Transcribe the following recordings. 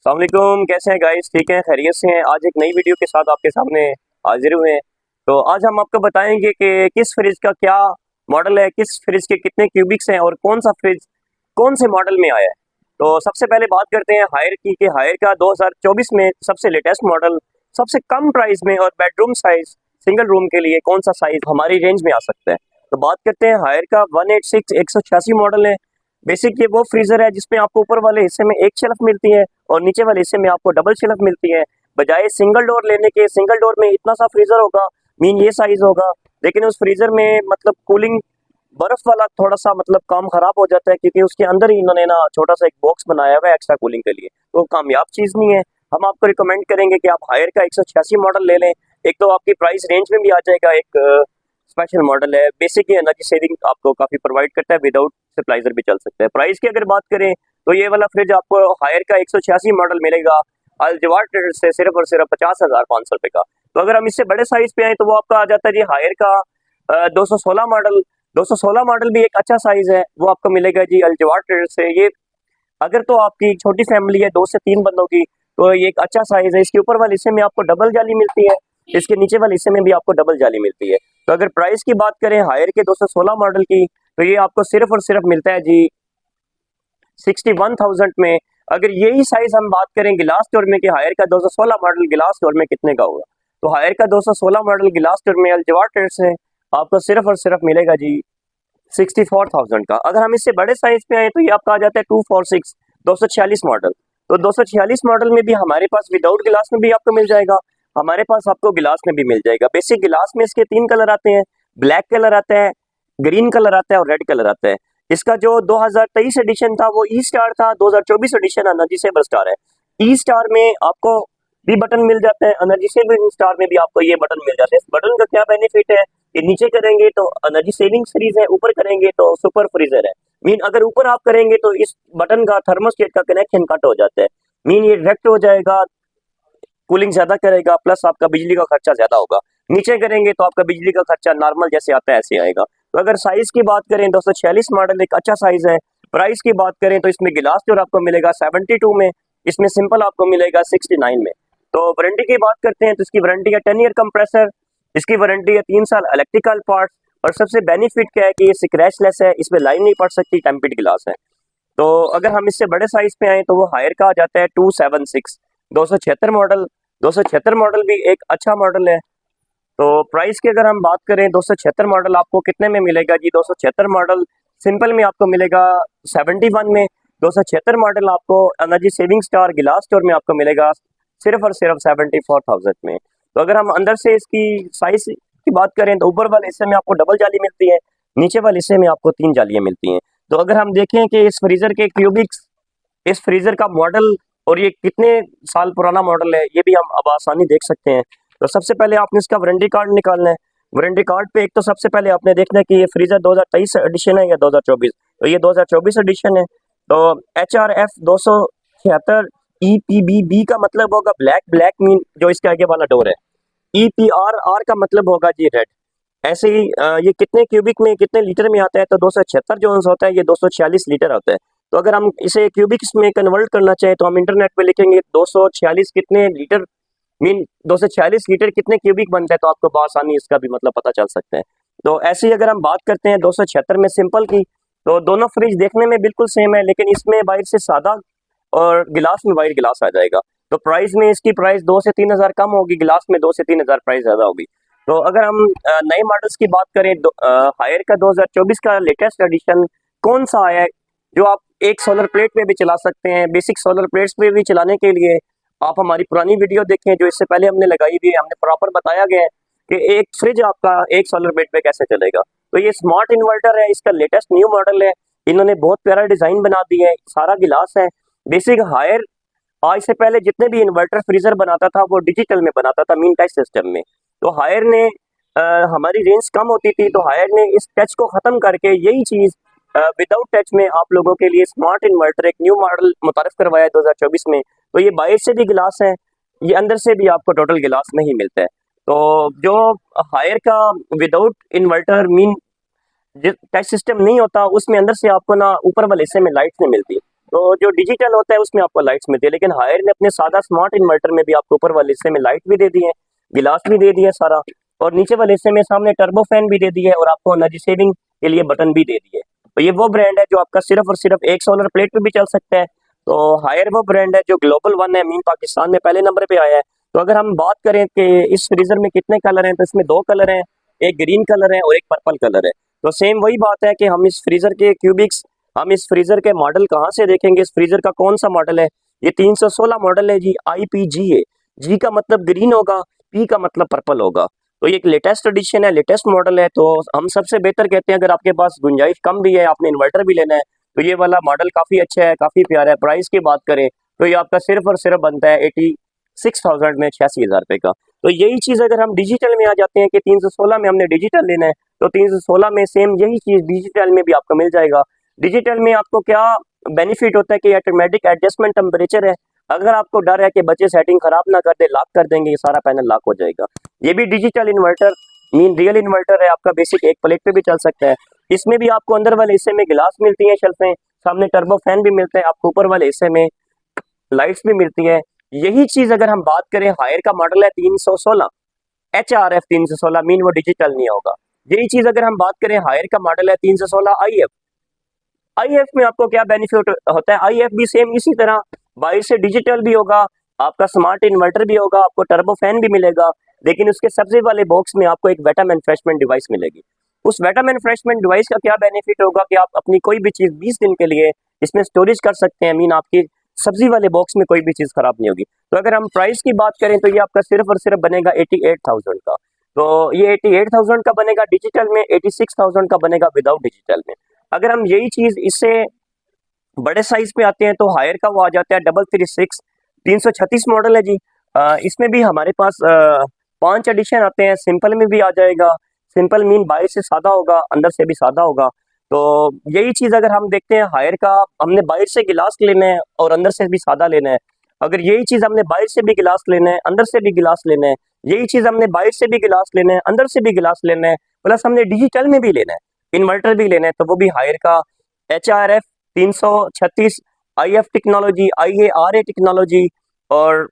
अस्सलाम वालेकुम, कैसे हैं गाइस? ठीक हैं, खैरियत से हैं? आज एक नई वीडियो के साथ आपके सामने हाजिर हुए हैं। तो आज हम आपको बताएंगे कि किस फ्रिज का क्या मॉडल है, किस फ्रिज के कितने क्यूबिक्स हैं और कौन सा फ्रिज कौन से मॉडल में आया है। तो सबसे पहले बात करते हैं हायर की कि हायर का 2024 में सबसे लेटेस्ट मॉडल सबसे कम प्राइस में और बेडरूम साइज सिंगल रूम के लिए कौन सा साइज हमारी रेंज में आ सकता है। तो बात करते हैं हायर का 186 186 मॉडल है। बेसिक ये वो फ्रीजर है जिसमें आपको ऊपर वाले हिस्से में एक शेल्फ मिलती है और नीचे वाले हिस्से में आपको डबल शेल्फ मिलती है। बजाय सिंगल डोर लेने के, सिंगल डोर में इतना सा फ्रीजर होगा, मीन ये साइज होगा, लेकिन उस फ्रीजर में मतलब कूलिंग बर्फ वाला थोड़ा सा मतलब काम खराब हो जाता है क्योंकि उसके अंदर ही इन्होंने ना छोटा सा एक बॉक्स बनाया हुआ है एक्स्ट्रा कूलिंग के लिए। तो कामयाब चीज नहीं है। हम आपको रिकमेंड करेंगे कि आप हायर का 186 मॉडल ले लें। एक तो आपकी प्राइस रेंज में भी आ जाएगा, एक स्पेशल मॉडल है। बेसिक ये एनर्जी सेविंग आपको काफी प्रोवाइड करता है, विदाउट स्टेबलाइजर भी चल सकता है। प्राइस की अगर बात करें तो ये वाला फ्रिज आपको हायर का 186 मॉडल मिलेगा अलजवार ट्रेडर्स से सिर्फ और सिर्फ 50,500 रुपए का। तो अगर हम इससे बड़े साइज पे आए तो वो आपका आ जाता है जी हायर का 216 मॉडल। 216 मॉडल भी एक अच्छा साइज है, वो आपको मिलेगा जी अलजवार ट्रेडर्स से। ये अगर तो आपकी छोटी फैमिली है 2 से 3 बंदों की तो ये एक अच्छा साइज है। इसके ऊपर वाले हिस्से में आपको डबल जाली मिलती है, इसके नीचे वाले हिस्से में भी आपको डबल जाली मिलती है। तो अगर प्राइस की बात करें हायर के 216 मॉडल की तो ये आपको सिर्फ और सिर्फ मिलता है जी 61,000 में। अगर यही साइज हम बात करें गिलास डोर में कि हायर का 216 मॉडल गिलास डोर में कितने का होगा, तो हायर का 216 मॉडल गिलास डोर में अलजवार ट्रेडर्स से आपको सिर्फ और सिर्फ मिलेगा जी 64,000 का। अगर हम इससे बड़े साइज पे आए तो ये आपका आ जाता है 246 246 मॉडल। तो 246 मॉडल में भी हमारे पास विदाउट गिलास में भी आपको मिल जाएगा, हमारे पास आपको गिलास में भी मिल जाएगा। बेसिक गिलास में इसके 3 कलर आते हैं, ब्लैक कलर आता है, ग्रीन कलर आता है और रेड कलर आता है। इसका जो 2023 एडिशन था वो ई स्टार था, 2024 एडिशन एनर्जी सेवर स्टार है। ई स्टार में आपको भी बटन मिल जाता है, एनर्जी सेविंग स्टार में भी आपको ये बटन मिल जाता है। इस बटन का क्या बेनिफिट है कि नीचे करेंगे तो एनर्जी सेविंग फ्रीज है, ऊपर करेंगे तो सुपर फ्रीजर है। मीन अगर ऊपर आप करेंगे तो इस बटन का थर्मोस्टेट का कनेक्शन कट हो जाता है, मीन ये डायरेक्ट हो जाएगा, कूलिंग ज्यादा करेगा, प्लस आपका बिजली का खर्चा ज्यादा होगा। नीचे करेंगे तो आपका बिजली का खर्चा नॉर्मल जैसे आता है ऐसे आएगा। तो अगर साइज की बात करें 246 मॉडल एक अच्छा साइज है। प्राइस की बात करें तो इसमें गिलास डोर आपको मिलेगा 72 में, इसमें सिंपल आपको मिलेगा 69 में। तो वारंटी की बात करते हैं तो इसकी वारंटी है 10 ईयर कंप्रेसर, इसकी वारंटी है 3 साल इलेक्ट्रिकल पार्ट, और सबसे बेनिफिट क्या है कि ये स्क्रैचलेस है, इसमें लाइन नहीं पड़ सकती, टेम्पर्ड गिलास है। तो अगर हम इससे बड़े साइज पे आए तो वो हायर का आ जाता है 276 276 मॉडल। 276 मॉडल भी एक अच्छा मॉडल है। तो प्राइस की अगर हम बात करें 276 मॉडल आपको कितने में मिलेगा जी? 276 मॉडल सिंपल में आपको मिलेगा 71 में। 276 मॉडल आपको एनर्जी सेविंग स्टार गिलास स्टोर में आपको मिलेगा सिर्फ और सिर्फ 74,000 में। तो अगर हम अंदर से इसकी साइज की बात करें तो ऊपर वाले हिस्से में आपको डबल जाली मिलती है, नीचे वाले हिस्से में आपको 3 जालियां मिलती हैं। तो अगर हम देखें कि इस फ्रीजर के क्यूबिक्स, इस फ्रीजर का मॉडल और ये कितने साल पुराना मॉडल है ये भी हम अब आसानी देख सकते हैं। तो सबसे पहले आपने इसका वारंटी कार्ड निकालना है। वारंटी कार्ड पे एक तो सबसे पहले आपने देखना है कि ये फ्रीजर 2023 एडिशन है या 2024। तो ये 2024 एडिशन है। तो HRF 276 EPBB का मतलब होगा ब्लैक, ब्लैक मीन जो इसके आगे वाला डोर है। EPRR का मतलब होगा जी रेड। ऐसे ही ये कितने क्यूबिक में कितने लीटर में आता है, तो 276 जो होता है ये 246 लीटर होता है। तो अगर हम इसे क्यूबिक्स में कन्वर्ट करना चाहें तो हम इंटरनेट पे लिखेंगे 246 कितने लीटर, मीन 246 लीटर कितने क्यूबिक बनता है, तो आपको बआसानी इसका भी मतलब पता चल सकता है। तो ऐसे ही अगर हम बात करते हैं 276 में सिंपल की, तो दोनों फ्रिज देखने में बिल्कुल सेम है, लेकिन इसमें बाहर से सादा और गिलास में वाइट गिलास आ जाएगा। तो प्राइस में इसकी प्राइस 2 से 3 हजार कम होगी, गिलास में 2 से 3 हजार प्राइस ज्यादा होगी। तो अगर हम नए मॉडल्स की बात करें, हायर का 2024 का लेटेस्ट एडिशन कौन सा आया है जो आप एक सोलर प्लेट पे भी चला सकते हैं। बेसिक सोलर प्लेट्स पे भी चलाने के लिए आप हमारी पुरानी वीडियो देखें जो इससे पहले हमने लगाई हुई है, हमने प्रॉपर बताया गया है कि एक फ्रिज आपका एक सोलर प्लेट पे कैसे चलेगा। तो ये स्मार्ट इन्वर्टर है, इसका लेटेस्ट न्यू मॉडल है। इन्होंने बहुत प्यारा डिजाइन बना दिया है, सारा गिलास है। बेसिक हायर आज से पहले जितने भी इन्वर्टर फ्रीजर बनाता था वो डिजिटल में बनाता था, मीन टच सिस्टम में। तो हायर ने हमारी रेंज कम होती थी तो हायर ने इस टच को खत्म करके यही चीज विदाउट टच में आप लोगों के लिए स्मार्ट इन्वर्टर एक न्यू मॉडल मुतारिफ करवाया 2024 में। तो ये बाहर से भी गिलास है, ये अंदर से भी आपको टोटल गिलास नहीं मिलता है। तो जो हायर का without inverter mean touch system नहीं होता उसमें अंदर से आपको ना ऊपर वाले हिस्से में लाइट नहीं मिलती, तो जो डिजिटल होता है उसमें आपको लाइट्स मिलती है, लेकिन हायर ने अपने सादा स्मार्ट इन्वर्टर में भी आपको ऊपर वाले हिस्से में लाइट भी दे दी है, गिलास भी दे दिया सारा, और नीचे वाले हिस्से में सामने टर्बो फैन भी दे दिया है, और आपको एनर्जी सेविंग के लिए बटन भी दे दिए। तो ये वो ब्रांड है जो आपका सिर्फ और सिर्फ एक सोलर प्लेट पे भी चल सकता है। तो हायर वो ब्रांड है जो ग्लोबल वन है, मीन पाकिस्तान में पहले नंबर पे आया है। तो अगर हम बात करें कि इस फ्रीजर में कितने कलर हैं, तो इसमें दो कलर हैं, एक ग्रीन कलर है और एक पर्पल कलर है। तो सेम वही बात है कि हम इस फ्रीजर के क्यूबिक्स, हम इस फ्रीजर के मॉडल कहाँ से देखेंगे, इस फ्रीजर का कौन सा मॉडल है। ये 316 मॉडल है जी, IPG है। जी का मतलब ग्रीन होगा, पी का मतलब पर्पल होगा। तो ये एक लेटेस्ट एडिशन है, लेटेस्ट मॉडल है। तो हम सबसे बेहतर कहते हैं, अगर आपके पास गुंजाइश कम भी है, आपने इन्वर्टर भी लेना है, तो ये वाला मॉडल काफी अच्छा है, काफी प्यारा है। प्राइस की बात करें तो ये आपका सिर्फ और सिर्फ बनता है 86,000 में, 86,000 रुपए का। तो यही चीज अगर हम डिजिटल में आ जाते हैं कि 316 में हमने डिजिटल लेना है, तो 316 में सेम यही चीज डिजिटल में भी आपको मिल जाएगा। डिजिटल में आपको क्या बेनिफिट होता है कि ऑटोमेटिक एडजस्टमेंट टेम्परेचर है। अगर आपको डर है कि बच्चे सेटिंग खराब ना कर दे, लॉक कर देंगे, ये सारा पैनल लॉक हो जाएगा। ये भी digital inverter, mean real inverter है आपका, बेसिक एक प्लेट पे भी चल सकता है। इसमें भी आपको अंदर वाले हिस्से में गिलास मिलती है, शेल्फें, सामने टर्बो फैन भी मिलता है, आपको ऊपर वाले हिस्से में लाइट्स भी मिलती है। यही चीज अगर हम बात करें, हायर का मॉडल है 316, HRF 316, मीन वो डिजिटल नहीं होगा। यही चीज अगर हम बात करें, हायर का मॉडल है 316 IF। IF में आपको क्या बेनिफिट होता है, IF भी सेम इसी तरह बाहर से डिजिटल भी होगा, आपका स्मार्ट इन्वर्टर भी होगा, आपको टर्बो फैन भी मिलेगा, लेकिन उसके सबसे वाले बॉक्स में आपको एक वेटम एनफ्रेशमेंट डिवाइस मिलेगी। उस वेटम एनफ्रेशमेंट डिवाइस का क्या बेनिफिट होगा कि आप अपनी कोई भी चीज 20 दिन के लिए इसमें स्टोरेज कर सकते हैं, मीन आपकी सब्जी वाले बॉक्स में कोई भी चीज खराब नहीं होगी। तो अगर हम प्राइस की बात करें तो ये आपका सिर्फ और सिर्फ बनेगा 88,000 का। तो ये 88,000 का बनेगा डिजिटल में, 86,000 का बनेगा विदाउट डिजिटल में। अगर हम यही चीज इससे बड़े साइज पे आते हैं तो हायर का वो आ जाता है 336, 336 मॉडल है जी। इसमें भी हमारे पास 5 एडिशन आते हैं, सिंपल में भी आ जाएगा। सिंपल मीन बाहर से सादा होगा, अंदर से भी सादा होगा। तो यही चीज अगर हम देखते हैं, हायर का हमने बाहर से गिलास लेना है और अंदर से भी सादा लेना है। अगर यही चीज हमने बाहर से भी गिलास लेना है, अंदर से भी गिलास लेना है, यही चीज हमने बाहर से भी गिलास लेना है, अंदर से भी गिलास लेना है, प्लस हमने डिजिटल में भी लेना है, इन्वर्टर भी लेना है, तो वो भी हायर का HRF 336 IF technology, IARA technology, और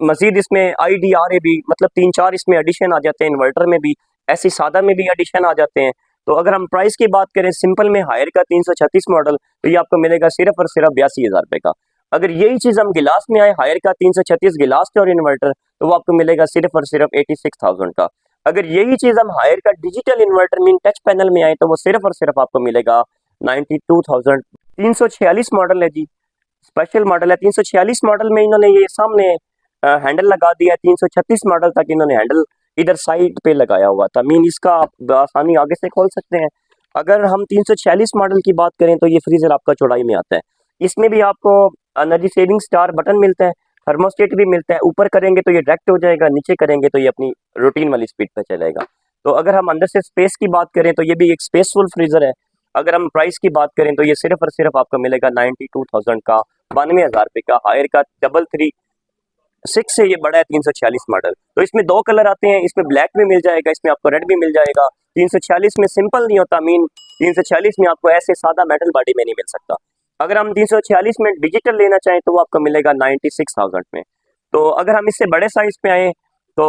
मजीद इसमें IDRA भी, मतलब 3-4 इसमें एडिशन आ जाते हैं। इन्वर्टर में भी ऐसी सादा में भी एडिशन आ जाते हैं। तो अगर हम प्राइस की बात करें, सिंपल में हायर का 336 मॉडल, तो ये आपको मिलेगा सिर्फ और सिर्फ 82,000 रुपए का। अगर यही चीज हम गिलास में आए, हायर का 336 गिलास और इन्वर्टर, तो वो आपको मिलेगा सिर्फ और सिर्फ 86,000 का। अगर यही चीज हम हायर का digital inverter mean touch panel में आए, तो वो सिर्फ और सिर्फ आपको मिलेगा 92,000। 346 मॉडल है जी, स्पेशल मॉडल है। 346 मॉडल में इन्होंने ये सामने हैंडल लगा दिया है, 336 मॉडल तक इन्होंने हैंडल इधर साइड पे लगाया हुआ था, मीन इसका आप आसानी आगे से खोल सकते हैं। अगर हम 346 मॉडल की बात करें तो ये फ्रीजर आपका चौड़ाई में आता है। इसमें भी आपको एनर्जी सेविंग स्टार बटन मिलता है, थर्मोस्टेट भी मिलता है। ऊपर करेंगे तो ये डायरेक्ट हो जाएगा, नीचे करेंगे तो ये अपनी रूटीन वाली स्पीड पे चलेगा। तो अगर हम अंदर से स्पेस की बात करें तो ये भी एक स्पेसफुल फ्रीजर है। अगर हम प्राइस की बात करें तो ये सिर्फ और सिर्फ आपको मिलेगा 92,000 का, 92,000 रुपए का। हायर का 336 से ये बड़ा है 346 मॉडल। तो इसमें दो कलर आते हैं, इसमें ब्लैक भी मिल जाएगा, इसमें आपको रेड भी मिल जाएगा। 346 में सिंपल नहीं होता, मीन 346 में आपको ऐसे सादा मेटल बॉडी में नहीं मिल सकता। अगर हम 346 में डिजिटल लेना चाहें तो वो आपको मिलेगा 96,000 में। तो अगर हम इससे बड़े साइज पे आए तो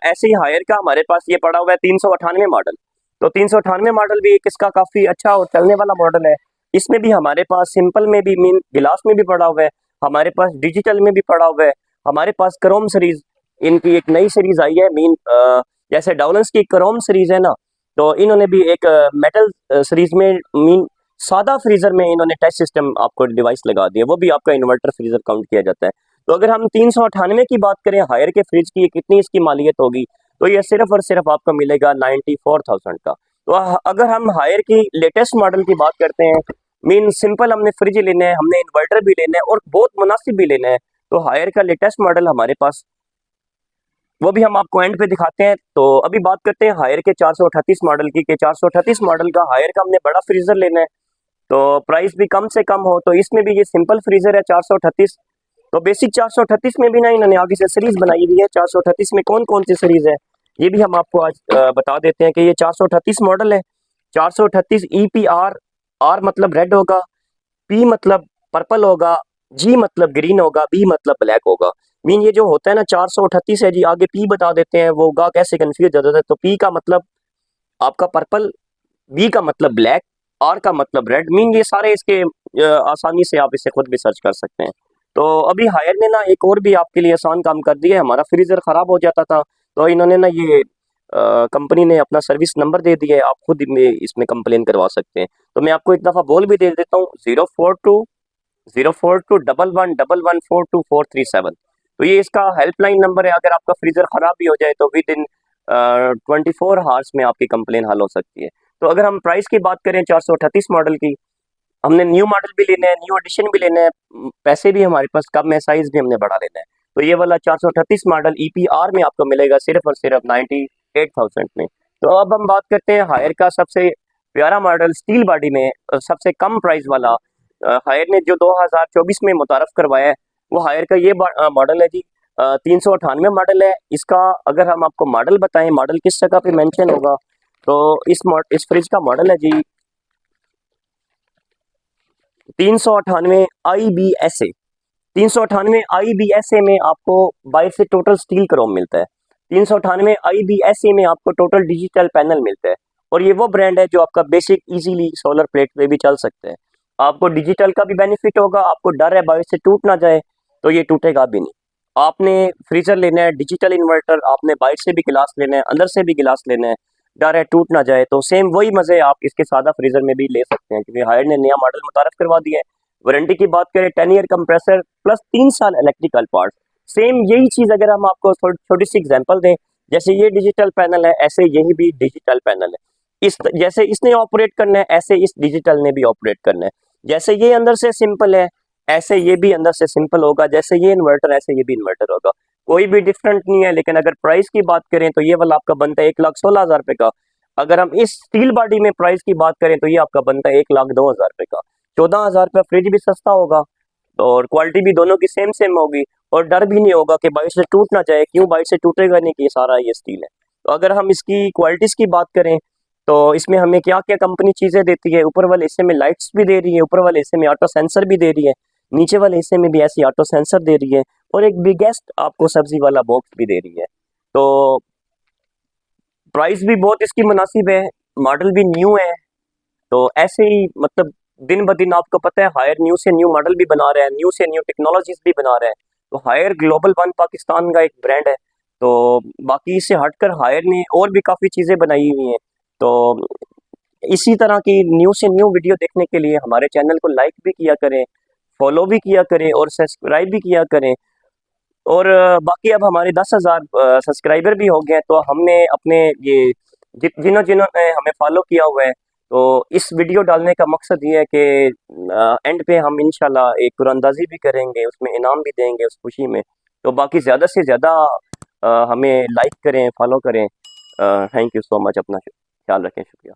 ऐसे ही हायर का हमारे पास ये पड़ा हुआ है 398 मॉडल। तो 398 मॉडल भी एक इसका काफी अच्छा और चलने वाला मॉडल है। इसमें भी हमारे पास सिंपल में भी, मीन गिलास में भी पड़ा हुआ है, हमारे पास डिजिटल में भी पड़ा हुआ है, हमारे पास क्रोम सीरीज, इनकी एक नई सीरीज आई है, मीन जैसे डाउलेंस की क्रोम सीरीज है ना, तो इन्होंने भी एक मेटल सीरीज में, मीन सादा फ्रीजर में इन्होंने टच सिस्टम आपको डिवाइस लगा दिया, वो भी आपका इन्वर्टर फ्रीजर काउंट किया जाता है। तो अगर हम 398 की बात करें हायर के फ्रिज की, कितनी इसकी मालियत होगी, तो ये सिर्फ और सिर्फ आपको मिलेगा 94,000 का। तो अगर हम हायर की लेटेस्ट मॉडल की बात करते हैं, मीन सिंपल हमने फ्रिज लेना है, हमने इन्वर्टर भी लेना है और बहुत मुनासिब भी लेना है, तो हायर का लेटेस्ट मॉडल हमारे पास, वो भी हम आपको एंड पे दिखाते हैं। तो अभी बात करते हैं हायर के 438 मॉडल की, कि 438 मॉडल का हायर का हमने बड़ा फ्रीजर लेना है तो प्राइस भी कम से कम हो। तो इसमें भी ये सिंपल फ्रीजर है 438। तो बेसिक 438 में भी ना इन्होंने आगे से सीरीज बनाई हुई है। 438 में कौन कौन सी सीरीज है ये भी हम आपको आज बता देते हैं कि ये 438 मॉडल है। 438 EPR, आर मतलब रेड होगा, पी मतलब पर्पल होगा, जी मतलब ग्रीन होगा, बी मतलब ब्लैक होगा। मीन ये जो होता है ना 438 है जी, आगे पी बता देते हैं, वो गा कैसे कंफ्यूज हो जाता है। तो पी का मतलब आपका पर्पल, बी का मतलब ब्लैक, आर का मतलब रेड। मीन ये सारे इसके आसानी से आप इसे खुद भी सर्च कर सकते हैं। तो अभी हायर ने ना एक और भी आपके लिए आसान काम कर दिया है। हमारा फ्रीजर खराब हो जाता था, तो इन्होंने ना ये कंपनी ने अपना सर्विस नंबर दे दिया है, आप खुद में इसमें कंप्लेन करवा सकते हैं। तो मैं आपको एक दफ़ा बोल भी दे देता हूँ, 042 042 11142437। तो ये इसका हेल्पलाइन नंबर है। अगर आपका फ्रीजर खराब भी हो जाए तो विद इन 24 आवर्स में आपकी कंप्लेन हल हो सकती है। तो अगर हम प्राइस की बात करें 438 मॉडल की, हमने न्यू मॉडल भी लेना है, न्यू एडिशन भी लेना है, पैसे भी हमारे पास कम है, साइज भी हमने बढ़ा लेना है। तो ये वाला 438 मॉडल EPR में आपको मिलेगा सिर्फ और सिर्फ 98,000 में। तो अब हम बात करते हैं हायर का सबसे प्यारा मॉडल स्टील बॉडी में, सबसे कम प्राइस वाला। हायर ने जो 2024 में मुतारफ करवाया है, वो हायर का ये मॉडल है जी, 398 मॉडल है इसका। अगर हम आपको मॉडल बताएं, मॉडल किस जगह पे मेंशन होगा, तो इस फ्रिज का मॉडल है जी 398 IBSA। 398 IBSA में आपको बाहर से टोटल स्टील क्रोम मिलता है। 398 IBSA में आपको टोटल डिजिटल पैनल मिलता है। और ये वो ब्रांड है जो आपका बेसिक इजीली सोलर प्लेट पे भी चल सकते हैं। आपको डिजिटल का भी बेनिफिट होगा, आपको डर है बाहर से टूट ना जाए, तो ये टूटेगा भी नहीं। आपने फ्रीजर लेना है डिजिटल इन्वर्टर, आपने बाहर से भी गिलास लेना है, अंदर से भी गिलास लेना है, डर है टूट ना जाए, तो सेम वही मजे आप इसके सादा फ्रीजर में भी ले सकते हैं, क्योंकि हायर ने नया मॉडल मुतारफ करवा दिया है। वारंटी की बात करें 10 ईयर कंप्रेसर प्लस 3 साल इलेक्ट्रिकल पार्ट। सेम यही चीज अगर हम आपको छोटी सी एग्जांपल दें, जैसे ये डिजिटल पैनल है, ऐसे यही भी डिजिटल पैनल है। इस जैसे इसने ऑपरेट करना है, ऐसे इस डिजिटल ने भी ऑपरेट करना है। जैसे ये अंदर से सिंपल है, ऐसे ये भी अंदर से सिंपल होगा। जैसे ये इन्वर्टर, ऐसे ये भी इन्वर्टर होगा। कोई भी डिफरेंट नहीं है। लेकिन अगर प्राइस की बात करें तो ये वाला आपका बनता है 1,16,000 रुपए का। अगर हम इस स्टील बॉडी में प्राइस की बात करें तो ये आपका बनता है 1,02,000 रुपए का। 14,000 रुपये फ्रिज भी सस्ता होगा और क्वालिटी भी दोनों की सेम सेम होगी। और डर भी नहीं होगा कि बाइक से टूट ना जाए, क्यों बाइक से टूटेगा नहीं, कि ये सारा ये स्टील है। तो अगर हम इसकी क्वालिटीज की बात करें तो इसमें हमें क्या क्या कंपनी चीजें देती है, ऊपर वाले हिस्से में लाइट्स भी दे रही है, ऊपर वाले हिस्से में ऑटो सेंसर भी दे रही है, नीचे वाले हिस्से में भी ऐसी ऑटो सेंसर दे रही है, और एक बिगेस्ट आपको सब्जी वाला बॉक्स भी दे रही है। तो प्राइस भी बहुत इसकी मुनासिब है, मॉडल भी न्यू है। तो ऐसे ही मतलब दिन ब दिन आपको पता है हायर न्यू से न्यू मॉडल भी बना रहा है, न्यू से न्यू टेक्नोलॉजीज भी बना रहा है। तो हायर ग्लोबल वन पाकिस्तान का एक ब्रांड है। तो बाकी इससे हटकर हायर ने और भी काफ़ी चीज़ें बनाई हुई हैं। तो इसी तरह की न्यू से न्यू वीडियो देखने के लिए हमारे चैनल को लाइक भी किया करें, फॉलो भी किया करें और सब्सक्राइब भी किया करें। और बाकी अब हमारे 10,000 सब्सक्राइबर भी हो गए हैं। तो हमने अपने ये जिन्होंने हमें फॉलो किया हुआ है, तो इस वीडियो डालने का मकसद ये है कि एंड पे हम इंशाल्लाह एक कुरानंदाजी भी करेंगे, उसमें इनाम भी देंगे उस खुशी में। तो बाकी ज़्यादा से ज़्यादा हमें लाइक करें, फॉलो करें। थैंक यू सो मच, अपना ख्याल रखें, शुक्रिया।